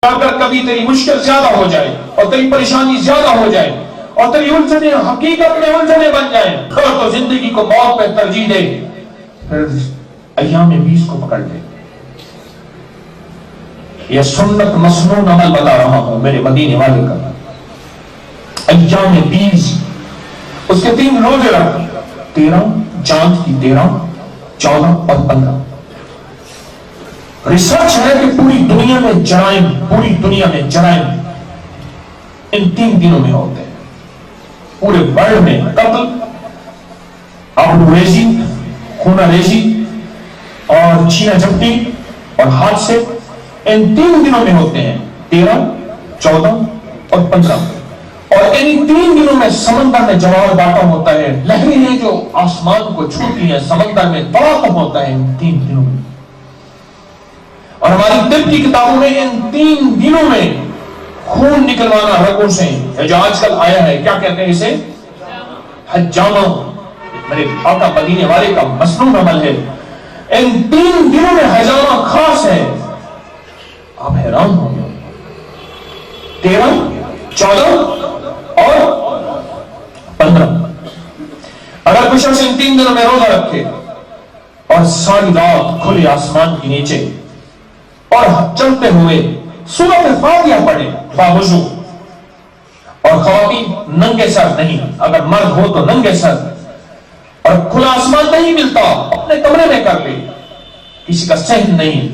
اگر کبھی تیری مشکل زیادہ ہو جائے اور تیری پریشانی زیادہ ہو جائے اور تیری الجھنیں حقیقت میں الجھنیں بن جائیں تو زندگی کو موت پہ ترجیح دے، پھر ایام 20 کو پکڑ لے۔ یہ سنت مسنون عمل بتا رہا ہوں میرے مدینے والے کا۔ ایام 20 اس کے 3 روزے رکھ، 13 چاند کی 13، 14 اور 15۔ ریسرچ ہے کہ پوری دنیا میں جرائم ان 3 دنوں میں ہوتے ہیں۔ پورے ورلڈ میں قتل، آبرو ریزی، خونہ ریزی اور چھینا جھپٹی اور حادثے ان 3 دنوں میں ہوتے ہیں، 13، 14 اور 15۔ اور ان 3 دنوں میں سمندر میں جوار باٹا ہوتا ہے، لہریں ہیں جو آسمان کو چھوتی ہیں، سمندر میں تڑاکم ہوتا ہے ان 3 دنوں میں۔ اور ہماری طب کی کتابوں میں ان 3 دنوں میں خون نکلوانا رگوں سے، جو آج کل آیا ہے، کیا کہتے ہیں اسے؟ حجامہ۔ میرے آقا مدینے والے کا مسنون عمل ہے۔ ان 3 دنوں میں حجامہ خاص ہے۔ آپ حیران ہوں گے، 13، 14 اور 15۔ اگر کچھ شخص ان 3 دنوں میں روزہ رکھے اور ساری رات کھلے آسمان کے نیچے اور چلتے ہوئے سورۃ فاتحہ پڑھے باوضو، اور خواتین ننگے سر نہیں، اگر مرد ہو تو ننگے سر، اور کھلا آسمان نہیں ملتا اپنے کمرے میں کر لے، کسی کا صحن نہیں،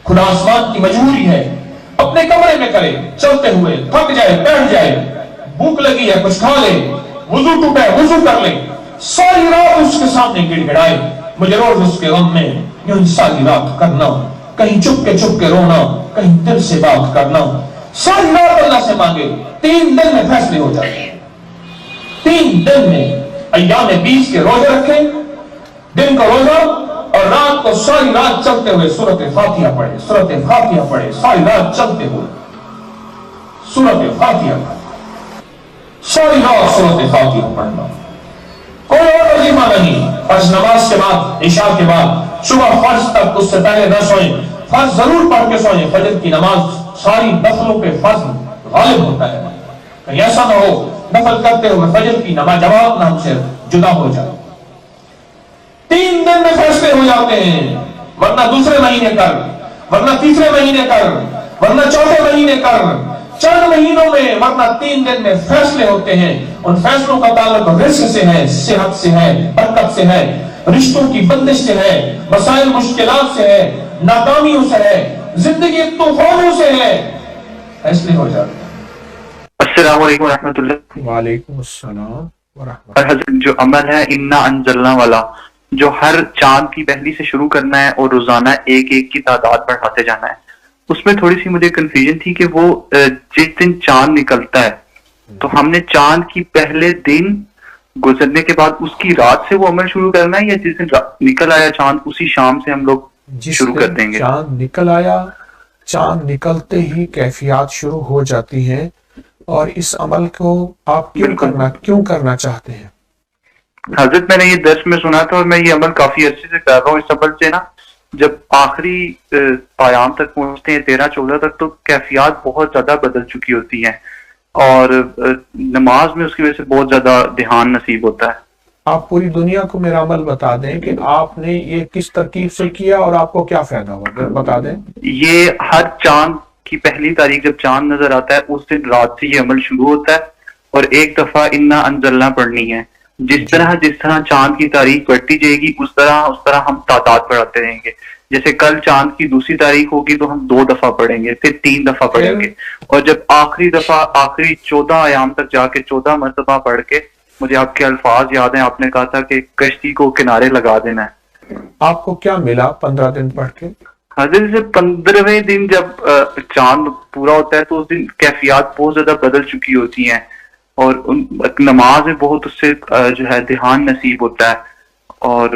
کھلا آسمان کی مجبوری ہے، اپنے کمرے میں کرے، چلتے ہوئے تھک جائے، بیٹھ جائے، بھوک لگی ہے کچھ کھا لے، وضو ٹوٹا ہے وضو کر لے، ساری رات اس کے سامنے گڑ گڑائے، مجھے روز اس کے غم میں یوں ساری رات کرنا، کہیں چپ کے رونا، کہیں دل سے بات کرنا، ساری رات اللہ سے مانگے، 3 دن میں فیصلے ہو جاتے ہیں۔ 3 دن میں ایام 20 کے روزے رکھے، دن کا روزہ، اور رات کو ساری رات چلتے ہوئے سورۃ فاتحہ پڑھے، ساری رات چلتے ہوئے سورۃ فاتحہ پڑھے، ساری رات سورۃ فاتحہ پڑھنا، کوئی اور وظیفہ نہیں۔ فرض نماز کے بعد، عشاء کے بعد، صبح فرض تک اس سے پہلے نہ سوئیں، فرض ضرور پڑھ کے سوئیں۔ فجر کی نماز ساری نفلوں پہ فرض غالب ہوتا ہے، کہیں ایسا نہ ہو نفل کرتے ہوئے فجر کی نماز جماعت نہ ہم سے جدا ہو جائے۔ 3 دن میں فیصلے ہو جاتے ہیں، ورنہ دوسرے مہینے کر، ورنہ تیسرے مہینے کر، ورنہ چوتھے مہینے کر، چند مہینوں میں، ورنہ 3 دن میں فیصلے ہوتے ہیں۔ ان فیصلوں کا تعلق رزق سے ہے، صحت سے ہے، برکت سے ہے، رشتوں کی بندش سے ہے، مسائل مشکلات سے ہے، ناکامیوں سے ہے، زندگی طوفانوں سے ہے، فیصلے ہو جاتے ہیں۔ السلام علیکم ورحمۃ اللہ۔ وعلیکم السلام ورحمۃ اور حضرت جو عمل ہے انا انزلنا والا، جو ہر چاند کی پہلی سے شروع کرنا ہے اور روزانہ ایک کی تعداد بڑھاتے جانا ہے، اس میں تھوڑی سی مجھے کنفیوژن تھی کہ وہ جس دن چاند نکلتا ہے تو ہم نے چاند کی پہلے دن گزرنے کے بعد اس کی رات سے وہ عمل شروع کرنا ہے، یا جس دن نکل آیا چاند اسی شام سے ہم لوگ شروع کر دیں گے؟ چاند نکل آیا، چاند نکلتے ہی کیفیات شروع ہو جاتی ہیں، اور اس عمل کو آپ کیوں کرنا چاہتے ہیں؟ حضرت میں نے یہ درس میں سنا تھا، اور میں یہ عمل کافی عرصے سے کر رہا ہوں۔ اس عمل سے نا جب آخری پایام تک پہنچتے ہیں 13-14 تک، تو کیفیات بہت زیادہ بدل چکی ہوتی ہیں، اور نماز میں اس کی وجہ سے بہت زیادہ دھیان نصیب ہوتا ہے۔ آپ پوری دنیا کو میرا عمل بتا دیں کہ آپ نے یہ کس ترکیب سے کیا اور آپ کو کیا فائدہ ہوا، بتا دیں۔ یہ ہر چاند کی پہلی تاریخ جب چاند نظر آتا ہے اس دن رات سے یہ عمل شروع ہوتا ہے، اور ایک دفعہ انا انزلنا پڑھنی ہے۔ جس طرح چاند کی تاریخ بڑھتی جائے گی اس طرح ہم تعداد بڑھاتے رہیں گے۔ جیسے کل چاند کی 2 تاریخ ہوگی تو ہم 2 دفعہ پڑھیں گے، پھر 3 دفعہ پڑھیں گے، اور جب آخری 14 ایام تک جا کے 14 مرتبہ پڑھ کے، مجھے آپ کے الفاظ یاد ہیں، آپ نے کہا تھا کہ کشتی کو کنارے لگا دینا ہے۔ آپ کو کیا ملا 15 دن پڑھ کے؟ حضرت سے 15ویں دن جب چاند پورا ہوتا ہے تو اس دن کیفیات بہت زیادہ بدل چکی ہوتی ہیں، اور نماز میں بہت اس سے جو ہے دھیان نصیب ہوتا ہے، اور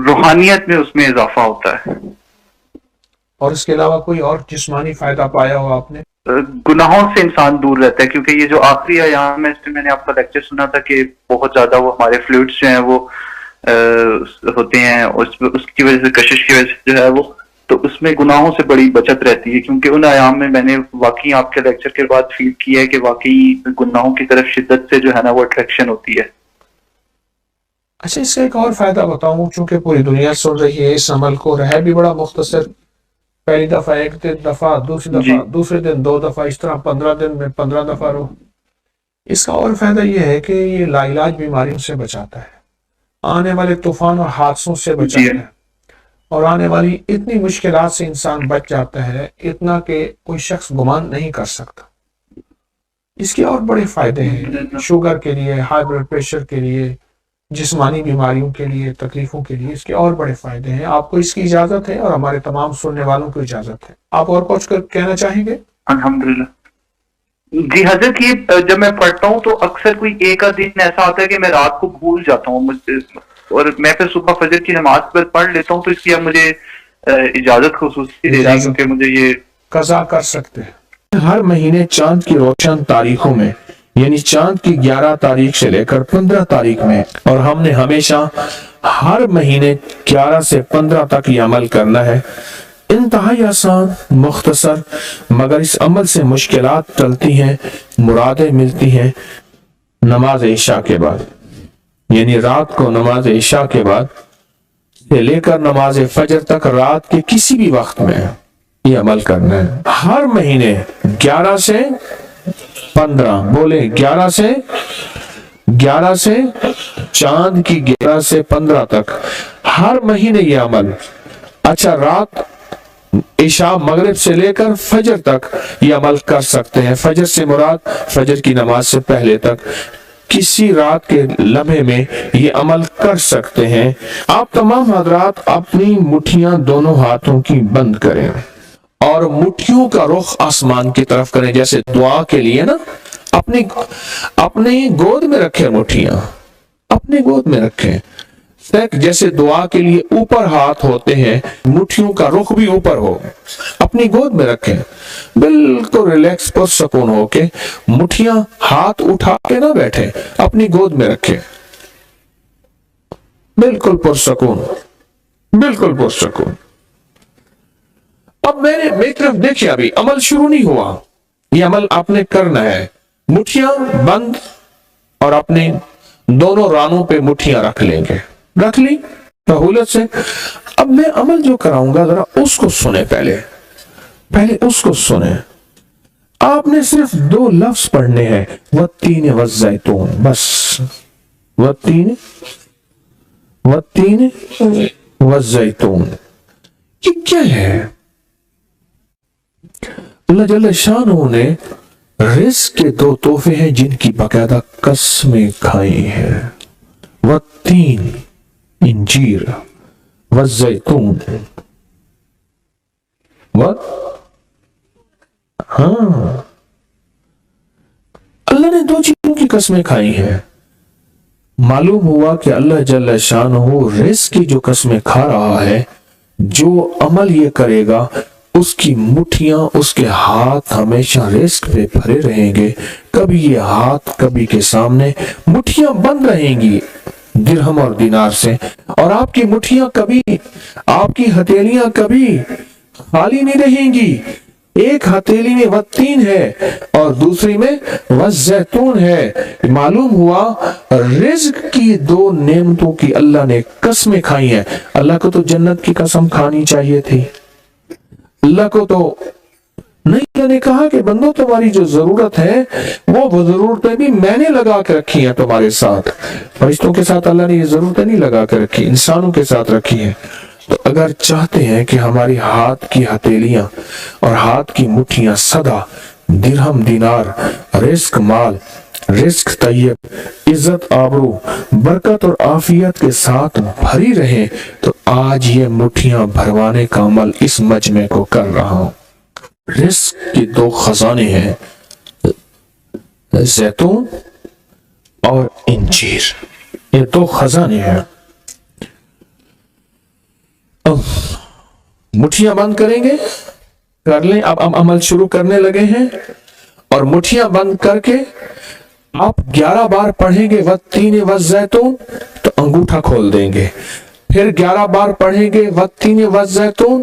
روحانیت میں اس میں اضافہ ہوتا ہے۔ اور اس کے علاوہ کوئی اور جسمانی فائدہ پایا ہو آپ نے؟ گناہوں سے انسان دور رہتا ہے، کیونکہ یہ جو آخری ایام ہے، اس میں نے آپ کا لیکچر سنا تھا کہ بہت زیادہ وہ ہمارے فلوئڈز جو ہیں وہ ہوتے ہیں، اس کی وجہ سے، کشش کی وجہ سے جو ہے وہ تو اس میں گناہوں سے بڑی بچت رہتی ہے، کیونکہ ان ایام میں میں نے واقعی آپ کے لیکچر کے بعد فیل کیا ہے کہ واقعی گناہوں کی طرف شدت سے جو ہے نا وہ اٹریکشن ہوتی ہے۔ اچھا، اس کا ایک اور فائدہ بتاؤں، چونکہ پوری دنیا سن رہی ہے اس عمل کو، اور ہے بھی بڑا مختصر، پہلی دفعہ ایک دفعہ، دوسری جی دفعہ دوسرے دن 2 دفعہ، اس طرح 15 دن میں 15 دفعہ رو۔ اس کا اور فائدہ یہ ہے کہ یہ لا علاج بیماریوں سے بچاتا ہے، آنے والے طوفان اور حادثوں سے بچاتا ہے، اور آنے والی اتنی مشکلات سے انسان بچ جاتا ہے اتنا کہ کوئی شخص گمان نہیں کر سکتا۔ اس کے اور بڑے فائدے ہیں، شوگر کے لیے، ہائی بلڈ پریشر کے لیے، جسمانی بیماریوں کے لیے، تکلیفوں کے لیے اس کے اور بڑے فائدے ہیں۔ آپ کو اس کی اجازت ہے اور ہمارے تمام سننے والوں کو اجازت ہے، آپ اور کچھ کہنا چاہیں گے؟ الحمدللہ۔ جی حضرت، یہ جب میں پڑھتا ہوں تو اکثر کوئی ایک آدھ دن ایسا آتا ہے کہ میں رات کو بھول جاتا ہوں، اور میں پھر صبح فجر کی نماز پر پڑھ لیتا ہوں، تو اس کی اب مجھے اجازت خصوصی دے دیں کیونکہ مجھے یہ قضا کر سکتے ہیں۔ ہر مہینے چاند کی روشن تاریخوں میں، یعنی چاند کی 11 تاریخ سے لے کر 15 تاریخ میں، اور ہم نے ہمیشہ ہر مہینے 11 سے 15 تک یہ عمل کرنا ہے۔ انتہائی آسان، مختصر، مگر اس عمل سے مشکلات ٹلتی ہیں، مرادیں ملتی ہیں۔ نماز عشاء کے بعد، یعنی رات کو نماز عشاء کے بعد سے لے کر نماز فجر تک رات کے کسی بھی وقت میں یہ عمل کرنا ہے۔ ہر مہینے 11 سے 15، بولے 11 سے چاند کی 11 سے 15 تک ہر مہینے یہ عمل۔ اچھا، رات عشاء مغرب سے لے کر فجر تک یہ عمل کر سکتے ہیں۔ فجر سے مراد فجر کی نماز سے پہلے تک کسی رات کے لمحے میں یہ عمل کر سکتے ہیں۔ آپ تمام حضرات اپنی مٹھیاں دونوں ہاتھوں کی بند کریں اور مٹھیوں کا رخ آسمان کی طرف کریں، جیسے دعا کے لیے نا، اپنی گود میں رکھیں، مٹھیاں اپنی گود میں رکھیں، جیسے دعا کے لیے اوپر ہاتھ ہوتے ہیں، مٹھیوں کا رخ بھی اوپر ہو، اپنی گود میں رکھیں، بالکل ریلیکس پرسکون ہو کے، مٹھیاں ہاتھ اٹھا کے نہ بیٹھیں، اپنی گود میں رکھیں، بالکل پرسکون، بالکل پرسکون۔ اب میری طرف دیکھیں، ابھی عمل شروع نہیں ہوا، یہ عمل آپ نے کرنا ہے۔ مٹھیاں بند اور اپنے دونوں رانوں پہ مٹھیاں رکھ لیں گے، رکھ لی سہولت سے۔ اب میں عمل جو کراؤں گا ذرا اس کو سنیں، پہلے اس کو سنیں۔ آپ نے صرف 2 لفظ پڑھنے ہیں، والتین والزیتون، بس، والتین والزیتون۔ یہ کیا ہے؟ اللہ جل شانہ نے رزق کے 2 تحفے ہیں جن کی باقاعدہ قسمیں کھائی ہیں، والتین انجیر، والزیتون، ہاں، اللہ نے 2 چیزوں کی قسمیں کھائی ہیں۔ معلوم ہوا کہ اللہ جل شانہ رزق کی جو قسمیں کھا رہا ہے، جو عمل یہ کرے گا اس کی مٹھیاں، اس کے ہاتھ ہمیشہ رزق پہ بھرے رہیں گے، کبھی یہ ہاتھ کبھی کے سامنے، مٹھیاں بند رہیں گی درہم اور دینار سے، اور آپ کی مٹھیاں کبھی، آپ کی ہتھیلیاں کبھی خالی نہیں رہیں گی۔ ایک ہتھیلی میں والتین ہے اور دوسری میں والزیتون ہے۔ معلوم ہوا رزق کی 2 نعمتوں کی اللہ نے قسمیں کھائی ہیں۔ اللہ کو تو جنت کی قسم کھانی چاہیے تھی، اللہ کو تو نہیں۔ اللہ نے کہا کہ بندو تمہاری جو ضرورت ہے وہ ضرورتیں بھی میں نے لگا کے رکھی ہیں تمہارے ساتھ۔ فرشتوں کے ساتھ اللہ نے یہ ضرورتیں نہیں لگا کے رکھی، انسانوں کے ساتھ رکھی ہیں۔ تو اگر چاہتے ہیں کہ ہماری ہاتھ کی ہتھیلیاں اور ہاتھ کی مٹھیاں سدا درہم دینار، رزق مال، رزق طیب، عزت آبرو، برکت اور عافیت کے ساتھ بھری رہیں، تو آج یہ مٹھیاں بھروانے کا عمل اس مجمع کو کر رہا ہوں۔ رزق کے 2 خزانے ہیں، زیتون اور انجیر، یہ 2 خزانے ہیں۔ مٹھیاں بند کریں گے، کر لیں، اب ہم عمل شروع کرنے لگے ہیں، اور مٹھیاں بند کر کے آپ 11 بار پڑھیں گے والتین والزیتون، تو انگوٹھا کھول دیں گے، پھر 11 بار پڑھیں گے والتین والزیتون،